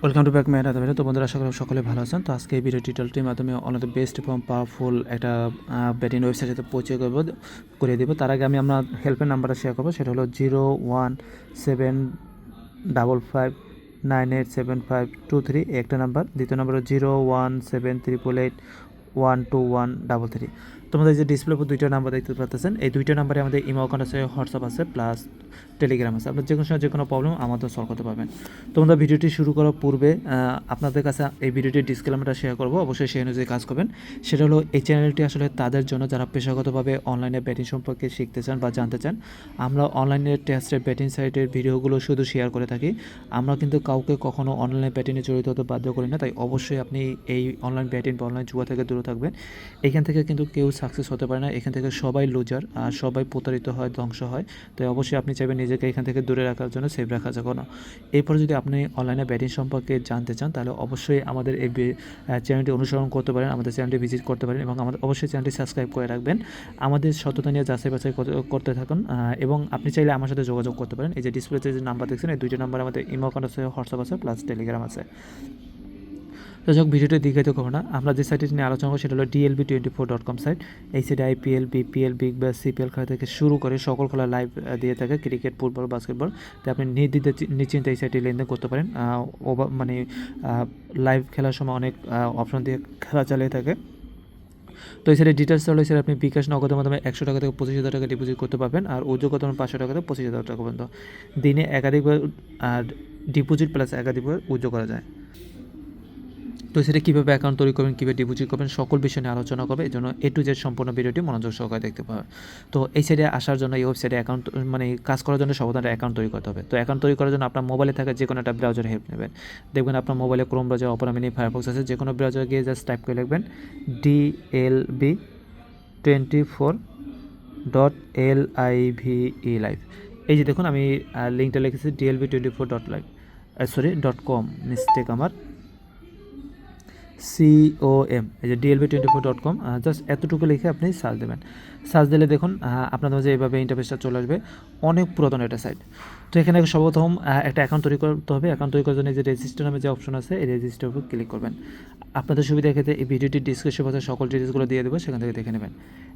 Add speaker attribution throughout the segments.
Speaker 1: Welcome to back my Radha video. তো বন্ধুরা, আশা করি সকলে ভালো আছেন। তো আজকে এই ভিডিও টিউটোরিয়ালটির মাধ্যমে অন দ্য বেস্ট এবং পাওয়ারফুল একটা ব্যাটিং ওয়েবসাইটের সাথে পরিচয় করে দেবো। তার আগে আমি আমার হেল্পের নাম্বারটা শেয়ার করবো, সেটা হলো 0175598752 একটা নাম্বার। দ্বিতীয় নাম্বার হলো 0178881213। তোমাদের যে ডিসপ্লে উপর দুইটা নাম্বার দেখতে পাচ্ছেন, এই দুইটা নাম্বারে আমাদের ইমো অ্যাকাউন্ট আছে, হোয়াটসঅ্যাপ আছে, প্লাস টেলিগ্রাম আছে। আপনার যে কোনো সময় যে কোনো প্রবলেম আমাদের সলভ করতে পারবেন। তোমরা ভিডিওটি শুরু করার পূর্বে আপনাদের কাছে এই ভিডিওটির ডিসক্লেমারটা শেয়ার করবো, অবশ্যই সেই অনুযায়ী কাজ করবেন। সেটা হলো, এই চ্যানেলটি আসলে তাদের জন্য যারা পেশাগতভাবে অনলাইনে ব্যাটিং সম্পর্কে শিখতে চান বা জানতে চান। আমরা অনলাইনে টেস্টের ব্যাটিং সাইটের ভিডিওগুলো শুধু শেয়ার করে থাকি। আমরা কিন্তু কাউকে কখনো অনলাইন ব্যাটিংয়ে জড়িত হতে বাধ্য করি না। তাই অবশ্যই আপনি এই অনলাইন ব্যাটিং বা অনলাইন জুয়া থেকে দূরে থাকবেন। এখান থেকে কিন্তু কেউ সাকসেস হতে পারে না, এখান থেকে সবাই লুজার আর সবাই প্রতারিত হয়, ধ্বংস হয়। তাই অবশ্যই আপনি চাইবেন নিজেকে এখান থেকে দূরে রাখার জন্য, সেভ রাখার জন্য। এরপর যদি আপনি অনলাইনে ব্যাটিং সম্পর্কে জানতে চান, তাহলে অবশ্যই আমাদের এই চ্যানেলটি অনুসরণ করতে পারেন, আমাদের চ্যানেলটি ভিজিট করতে পারেন এবং আমাদের অবশ্যই চ্যানেলটি সাবস্ক্রাইব করে রাখবেন। আমাদের সততা নিয়ে যাচাই বাছাই করতে থাকুন এবং আপনি চাইলে আমার সাথে যোগাযোগ করতে পারেন। এই যে ডিসপ্লেতে যে নাম্বার দেখছেন, এই দুইটা নাম্বার আমাদের ইমো অ্যাকাউন্ট আছে, হোয়াটসঅ্যাপ আছে, প্লাস টেলিগ্রাম আছে। তো যাক, ভিডিওটি দীর্ঘায়িত করবো না। আমরা যে সাইটটি নিয়ে আলোচনা করবো সেটা হলো DLB24.com সাইট। এই সাইটে IPL, BPL, Big Bash, CPL খেলা থেকে শুরু করে সকল খেলা লাইভ দিয়ে থাকে, ক্রিকেট, ফুটবল, বাস্কেটবল। তাই আপনি নিশ্চিন্তে এই সাইটে লেনদেন করতে পারেন। মানে লাইভ খেলার সময় অনেক অপশন দিয়ে খেলা চালিয়ে থাকে। তো এই সাইডে ডিটেলস হলো, এই আপনি বিকাশ নগদের মাধ্যমে 100 টাকা থেকে 25,000 টাকা ডিপোজিট করতে পারবেন, আর উদ্যোগত 500 টাকা থেকে 25,000 টাকা পর্যন্ত দিনে একাধিকবার ডিপোজিট প্লাস একাধিকবার উদ্যোগ করা যায়। তো সেটা কীভাবে অ্যাকাউন্ট তৈরি করবেন, কীভাবে ডিপোজিট করবেন, সকল বিষয় নিয়ে আলোচনা করবে। এই জন্য A to Z সম্পূর্ণ ভিডিওটি মনোযোগ সহকারে দেখতে পাবে। তো এই সাইডে আসার জন্য, এই ওয়েবসাইটে অ্যাকাউন্ট মানে কাজ করার জন্য সর্বপ্রথম অ্যাকাউন্ট তৈরি করতে হবে। তো অ্যাকাউন্ট তৈরি করার জন্য আপনার মোবাইলে থাকা যে কোনো একটা ব্রাউজার হেল্প নেবেন। দেখবেন আপনার মোবাইলে Chrome browser, Opera mini, Firefox আছে। যে কোনো ব্রাউজার গিয়ে জাস্ট টাইপ করে লিখবেন DLB24.live লাইভ। এই যে দেখুন, আমি লিঙ্কটা লিখেছি DLB24.live, .com, মিস্টেক আমার, COM। এই যে DLB24.com, জাস্ট এতটুকু লিখে আপনি সার্চ দেবেন। সার্চ দিলে দেখুন আপনাদের মাঝে এইভাবে ইন্টারফেসটা চলে আসবে। অনেক পুরাতন একটা সাইট। তো এখানে সর্বপ্রথম একটা অ্যাকাউন্ট তৈরি করতে হবে। অ্যাকাউন্ট তৈরি করার জন্য যে রেজিস্টার নামে যে অপশন আছে, এই রেজিস্টার উপর ক্লিক করবেন। আপনাদের সুবিধা ক্ষেত্রে এই ভিডিওটির ডিসক্রিপশন বক্সে সকল ডিটেলসগুলো দিয়ে দেবো, সেখান থেকে দেখে নেবেন।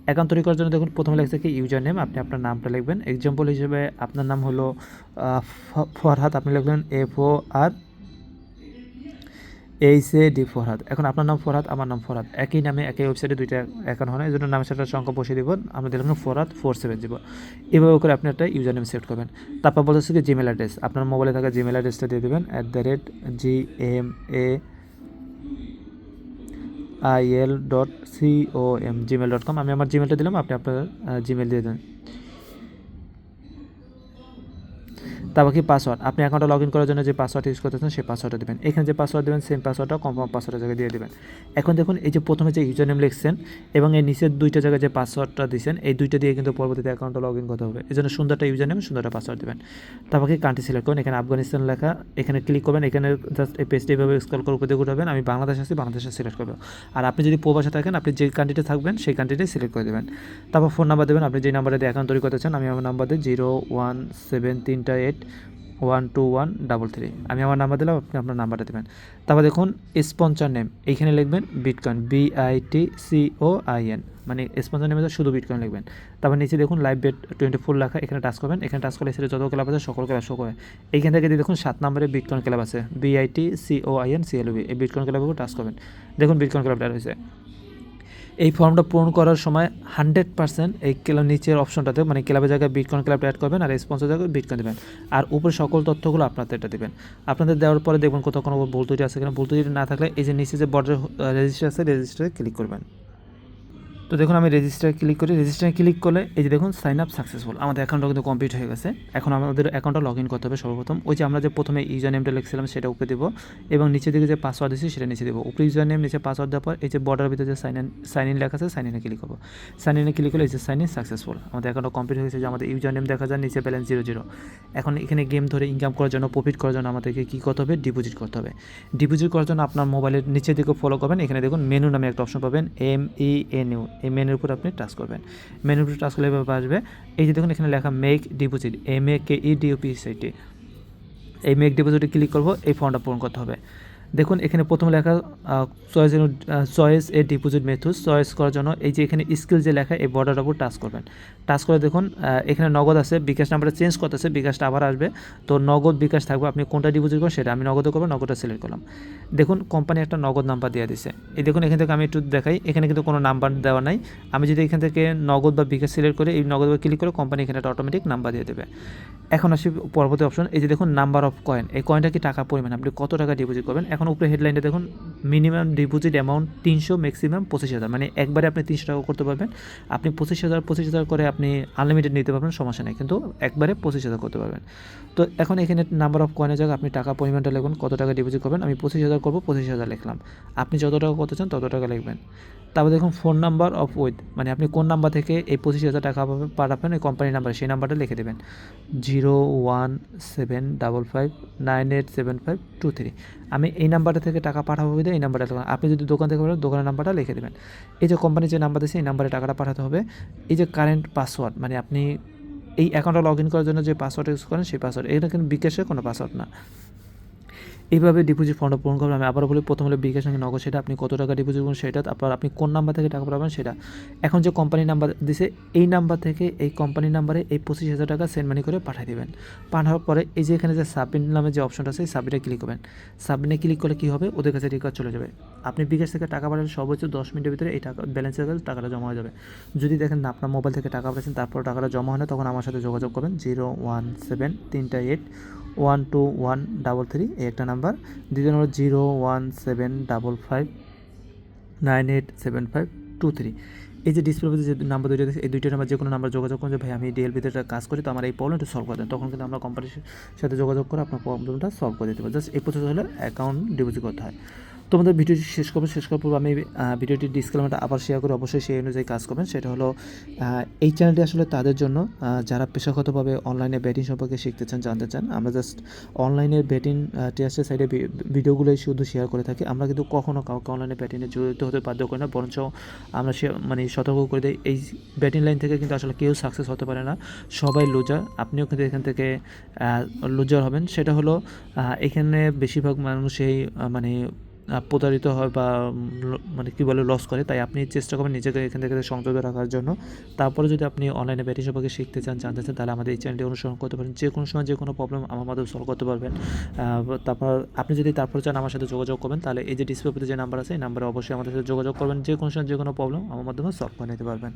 Speaker 1: অ্যাকাউন্ট তৈরি করার জন্য দেখুন প্রথমে লেখছে কি ইউজার নেম, আপনি আপনার নামটা লিখবেন। এক্সাম্পল হিসেবে আপনার নাম হলো ফরহাদ, আপনি লিখবেন FORHAD ফরহাদ। এখন আপনার নাম ফরহাদ, আমার নাম ফরহাদ, একই নামে একই ওয়েবসাইটে দুইটা অ্যাকাউন্ট হয়, এই জন্য নামের সাথে সংখ্যা বসিয়ে দিব। আমরা দিলাম ফরহাদ 47 এভাবে করে আপনি একটা ইউজার নেম সেট করবেন। তারপর বলতেছে কি জিমেল অ্যাড্রেস, আপনার মোবাইলে থাকা জিমেল অ্যাড্রেসটা দিয়ে দেবেন, @gmail.com, gmail.com। আমি আমার জিমেলটা দিলাম, আপনি আপনার জিমেল দিয়ে দেবেন। তারপর কি পাসওয়ার্ড, আপনি অ্যাকাউন্টে লগ ইন করার জন্য যে পাসওয়ার্ড ইউজ করতেছেন সেই পাসওয়ার্ডটা দেবেন। এখানে যে পাসওয়ার্ড দেবেন সেম পাসওয়ার্ডটা কনফার্ম পাসওয়ার্ডের জায়গায় দিয়ে দেবেন। এখন দেখুন, এই যে প্রথমে যে ইউজার নেম লিখছেন এবং এই নিচের দুইটা জায়গায় যে পাসওয়ার্ডটা দিয়েছেন, এই দুইটা দিয়ে কিন্তু পরবর্তীতে অ্যাকাউন্টে লগ ইন করতে হবে। এই জন্য সুন্দরটা ইউজার নেম, সুন্দরটা পাসওয়ার্ড দেবেন। তারপর কি কান্ট্রি সিলেক্ট করুন, এখানে আফগানিস্তান লেখা, এখানে ক্লিক করবেন। এখানে জাস্ট এই পেজটা এইভাবে স্ক্রল করে উপরে দিকে উঠাবেন। আমি বাংলাদেশ আছি, বাংলাদেশে সিলেক্ট করবো। আর আপনি যদি প্রবাসে থাকেন, আপনি যে কান্ট্রিতে থাকবেন সেই কান্ট্রিটাই সিলেক্ট করে দেবেন। তারপর ফোন নাম্বার দেবেন, আপনি যে নাম্বারে দিয়ে অ্যাকাউন্ট তৈরি করতে চান। আমি আমার নাম্বার দিই 017381213। আমি আমার নাম্বার দিলাম, আপনি আপনার নাম্বারটা দেবেন। তারপর দেখুন স্পন্সর নেম, এইখানে লিখবেন বিটকয়েন, BITCOIN, মানে স্পন্সর নেমে শুধু বিটকয়েন লিখবেন। তারপর নিচে দেখুন লাইভ বেট 24 লেখা, এখানে টাচ করবেন। এখানে টাচ করলে সেটা যত ক্লাব আছে সকল ক্লাব শো করে। এইখান থেকে দেখুন 7 নম্বরে বিটকয়েন ক্লাব আছে, BITCOIN CLB, এই বিটকয়েন ক্লাবের উপর টাচ করবেন। দেখুন বিটকয়েন ক্লাবটা হয়েছে। এই ফর্মটা পূরণ করার সময় 100% এই ক্লাব নিচের অপশনটাতে, মানে ক্লাবের জায়গায় বিটকয়েন ক্লাবটা অ্যাড করবেন, আর স্পন্সর জায়গায় বিটকয়েন দেবেন, আর উপরে সকল তথ্যগুলো আপনাদের এটা দেবেন। আপনাদের দেওয়ার পরে দেখবেন কোথাও কোনো ভুল ত্রুটি আছে কিনা। ভুল ত্রুটি না থাকলে এই যে নিচে যে বর্ডার রেজিস্টার আছে, রেজিস্টারে ক্লিক করবেন। তো দেখুন আমি রেজিস্টারে ক্লিক করি। রেজিস্টারে ক্লিক করলে এই যে দেখুন সাইন আপ সাকসেসফুল, আমাদের অ্যাকাউন্টটা কিন্তু কমপ্লিট হয়ে গেছে। এখন আমাদের অ্যাকাউন্টটা লগ ইন করতে হবে। সর্বপ্রথম ওই যে আমরা যে প্রথমে ইউজার নেমটা লিখছিলাম সেটা উপরে দেবো এবং নিচে দিকে যে পাসওয়ার্ড দিয়েছি সেটা নিচে দেবো। উপরে ইউজার নেম, নিচে পাসওয়ার্ড দেওয়ার পর এই যে বর্ডার ভিতরে যে সাইন ইন লেখা আছে, সাইন ইনে ক্লিক করবো। সাইন ইনে ক্লিক করলে এই যে সাইন ইন সাকসেসফুল, আমাদের অ্যাকাউন্টটা কমপ্লিট হয়ে গেছে। যে আমাদের ইউজার নেম দেখা যায়, নিচে ব্যালেন্স 0 এখন এখানে গেম ধরে ইনকাম করার জন্য, প্রফিট করার জন্য আমাদেরকে কী করতে হবে, ডিপোজিট করতে হবে। ডিপোজিট করার জন্য আপনার মোবাইলের নিচের দিকে ফলো করবেন। এখানে দেখুন মেনু নামে একটা অপশন পাবেন, MENU, এই মেনুর উপর আপনি টাচ করবেন। মেনুর উপর টাচ করলে এভাবে আসবে। এই যে দেখুন এখানে লেখা মেক ডিপোজিট, MAKEDOPOSIT, এই মেক ডিপোজিটে ক্লিক করব, এই ফর্মটা পূরণ করতে হবে। দেখুন এখানে প্রথমে লেখা চয়েস এ ডিপোজিট মেথড চয়েস করার জন্য এই যে এখানে স্কিল যে লেখা এই বর্ডারের উপর টাচ করবেন। টাচ করে দেখুন এখানে নগদ আছে, বিকাশ নাম্বারটা চেঞ্জ করতেছে, বিকাশটা আবার আসবে। তো নগদ বিকাশ থাকবে, আপনি কোনটা ডিপোজিট করবেন সেটা। আমি নগদে করবো, নগদটা সিলেক্ট করলাম। দেখুন কোম্পানি একটা নগদ নাম্বার দিয়ে দিছে। এই দেখুন এখান থেকে আমি একটু দেখাই, এখানে কিন্তু কোনো নাম্বার দেওয়া নাই। আমি যদি এখান থেকে নগদ বা বিকাশ সিলেক্ট করে এই নগদ ক্লিক করে কোম্পানি এখানে একটা অটোমেটিক নাম্বার দিয়ে দেবে। এখন আসি পরবর্তী অপশন, এই যে দেখুন নাম্বার অফ কয়েন, এই কয়েনটা কি টাকা পরিমাণ, আপনি কত টাকা ডিপোজিট করবেন। এখন উপরে হেডলাইনটা দেখুন মিনিমাম ডিপোজিট অ্যামাউন্ট 300, ম্যাক্সিমাম 25,000, মানে একবারে আপনি 300 টাকা করতে পারবেন। আপনি 25,000 করে আপনি আনলিমিটেড নিতে পারবেন, সমস্যা নেই, কিন্তু একবারে 25,000 করতে পারবেন। তো এখন এখানে নাম্বার অফ কয়েনের জায়গায় আপনি টাকা পরিমাণটা লিখুন, কত টাকা ডিপোজিট করবেন। আমি 25,000 করবো, 25,000 লিখলাম। আপনি যত টাকা করতে চান তত টাকা লিখবেন। তারপর দেখুন ফোন নাম্বার অফ উইথ, মানে আপনি কোন নাম্বার থেকে এই 25,000 টাকা পাঠাবেন, ওই কোম্পানির নাম্বার, সেই নাম্বারটা লিখে দেবেন 01755987523। আমি এই নাম্বারটা থেকে টাকা পাঠাবো বলে এই নাম্বারটা লিখলাম। আপনি যদি দোকান থেকে পাঠান দোকানের নাম্বারটা লিখে দেবেন। এই যে কোম্পানি যে নাম্বার দিয়েছে এই নাম্বারে টাকাটা পাঠাতে হবে। এই যে কারেন্ট পাসওয়ার্ড, মানে আপনি এই অ্যাকাউন্টটা লগ ইন করার জন্য যে পাসওয়ার্ড ইউজ করেন সেই পাসওয়ার্ড, এটা কিন্তু বিকাশের কোনো পাসওয়ার্ড না। এইভাবে ডিপোজিট ফর্মটা পূরণ করবেন। আমি আবারও বলি, প্রথম হলে বিকাশ নাকি নগদ, সেটা আপনি কত টাকা ডিপোজিট করবেন সেটা, তারপর আপনি কোন নাম্বার থেকে টাকা পাঠাবেন সেটা। এখন যে কোম্পানি নাম্বার দিছে এই নাম্বার থেকে এই কোম্পানির নাম্বারে এই 25,000 টাকা সেন্ড মানি করে পাঠিয়ে দেবেন। পাঠানোর পরে এই যে এখানে যে সাবমিট নামে যে অপশনটা আছে, সাবমিটে ক্লিক করবেন। সাবমিটে ক্লিক করলে কী হবে, ওদের কাছে রিকোয়েস্ট চলে যাবে। আপনি বিকাশ থেকে টাকা পাঠালে সর্বোচ্চ 10 মিনিটের ভিতরে এই টাকা ব্যালেন্সের কাছে টাকাটা জমা হয়ে যাবে। যদি দেখেন না আপনার মোবাইল থেকে টাকা পাঠাচ্ছেন তারপর টাকাটা জমা হয় না, তখন আমার সাথে যোগাযোগ করবেন 017381213 এই একটা নাম্বার। দ্বিতীয় নম্বর 01755987523। এই যে ডিসপ্লেতে যে নাম্বার দুইটা আছে এই দুইটা নাম্বার যে কোনো নাম্বার যোগাযোগ করুন যে ভাই আমি ডিএলপিতে একটা কাজ করি, তো আমার এই প্রবলেমটা সলভ করে দেন, তখন কিন্তু আমরা কোম্পানির সাথে যোগাযোগ করে আপনার প্রবলেমটা সলভ করে দিতে পারি। জাস্ট এই প্রসেস হলে অ্যাকাউন্ট ডিপোজিট করতে হয়। তোমাদের ভিডিওটি শেষ করার পর আমি ভিডিওটির ডিসক্লেমারটা আবার শেয়ার করে অবশ্যই সেই অনুযায়ী কাজ করবেন। সেটা হলো এই চ্যানেলটি আসলে তাদের জন্য যারা পেশাগতভাবে অনলাইনে ব্যাটিং সম্পর্কে শিখতে চান, জানতে চান। আমরা জাস্ট অনলাইনে ব্যাটিং টেস্টের সাইডে ভিডিওগুলোই শুধু শেয়ার করে থাকি। আমরা কিন্তু কখনও কাউকে অনলাইনে ব্যাটিংয়ে জড়িত হতে বাধ্য করি না, বরঞ্চ আমরা মানে সতর্ক করে দিই এই ব্যাটিং লাইন থেকে কিন্তু আসলে কেউ সাকসেস হতে পারে না, সবাই লুজার। আপনিও কিন্তু এখান থেকে লুজার হবেন। সেটা হলো এখানে বেশিরভাগ মানুষই মানে প্রতারিত হয় বা মানে কী বলে লস করে, তাই আপনি চেষ্টা করবেন নিজেকে এখান থেকে সংযত রাখার জন্য। তারপরে যদি আপনি অনলাইনে ব্যাটিং সম্পর্কে শিখতে চান, জানতে চান, তাহলে আমাদের এই চ্যানেলটি অনুসরণ করতে পারেন। যে কোনো সময় যে কোনো প্রবলেম আমার মাধ্যমে সলভ করতে পারবেন। তারপর আপনি যদি তারপর চান আমার সাথে যোগাযোগ করবেন, তাহলে এই যে ডিসপ্লেতে যে নাম্বার আছে এই নাম্বারে অবশ্যই আমাদের সাথে যোগাযোগ করবেন। যে কোনো সময় যে কোনো প্রবলেম আমার মাধ্যমে সলভ করে নিতে পারবেন।